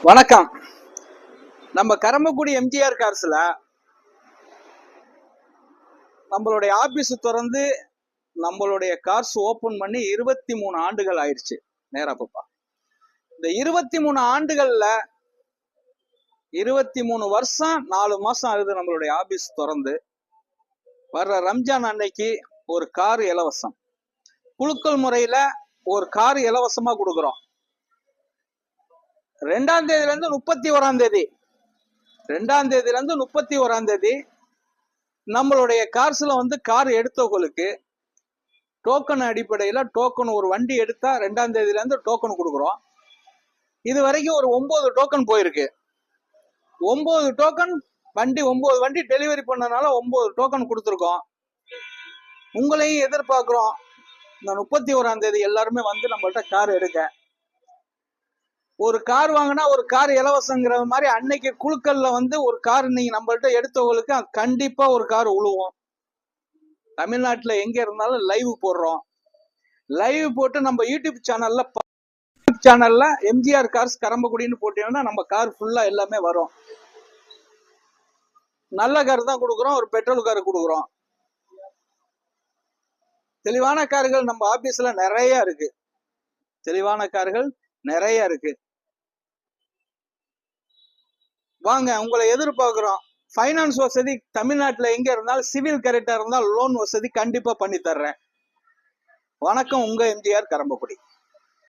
வணக்கம். நம்ம கரம்பக்குடி எம்ஜிஆர் கார்ஸ்ல நம்மளுடைய ஆபீஸ் திறந்து நம்மளுடைய கார்ஸ் ஓபன் பண்ணி 23 ஆண்டுகள் ஆயிடுச்சு. நேரா பாப்பா, இந்த 23 ஆண்டுகள்ல 23 வருஷம் 4 மாசம் ஆகுது நம்மளுடைய ஆபீஸ் திறந்து. வர்ற ரம்ஜான் அன்னைக்கு ஒரு கார் இலவசம், குலுக்கல் முறையில ஒரு கார் இலவசமா கொடுக்குறோம். 2ஆம் தேதியில இருந்து 31ஆம் தேதி 2ஆம் தேதியில இருந்து 31ஆம் தேதி நம்மளுடைய கார்ஸ்ல கார் எடுத்தவங்களுக்கு டோக்கன் அடிப்படையில டோக்கன் ஒரு வண்டி எடுத்தா 2ஆம் தேதியில இருந்து டோக்கன் கொடுக்குறோம். இது வரைக்கும் ஒரு 9 டோக்கன் போயிருக்கு. 9 டோக்கன் வண்டி 9 வண்டி டெலிவரி பண்ணனால 9 டோக்கன் கொடுத்துருக்கோம். உங்களையும் எதிர்பார்க்கிறோம். இந்த 31ஆம் தேதி எல்லாருமே நம்மள்ட்ட கார் எடுக்க. ஒரு கார் வாங்கினா ஒரு கார் இலவசங்கிற மாதிரி அன்னைக்கு குழுக்கள்ல ஒரு கார் நீங்க நம்மள்ட்ட எடுத்தவங்களுக்கு கண்டிப்பா ஒரு கார் உழுவோம். தமிழ்நாட்டுல எங்க இருந்தாலும் லைவ் போடுறோம். லைவ் போட்டு நம்ம யூடியூப் சேனல்ல எம்ஜிஆர் கார்ஸ் கரம்பக்குடின்னு போட்டீங்கன்னா நம்ம கார் ஃபுல்லா எல்லாமே வரும். நல்ல கார் தான் கொடுக்குறோம், ஒரு பெட்ரோல் கார் கொடுக்குறோம். தெளிவான கார்கள் நம்ம ஆபீஸ்ல நிறைய இருக்கு. தெளிவான கார்கள் நிறைய இருக்கு. வாங்க, உங்களை எதிர்பார்க்கிறோம். ஃபைனான்ஸ் வசதி தமிழ்நாட்டில் எங்க இருந்தாலும் சிவில் கரெக்டா இருந்தால் லோன் வசதி கண்டிப்பா பண்ணி தர்றேன். வணக்கம், உங்க எம்ஜிஆர் கரம்பக்குடி.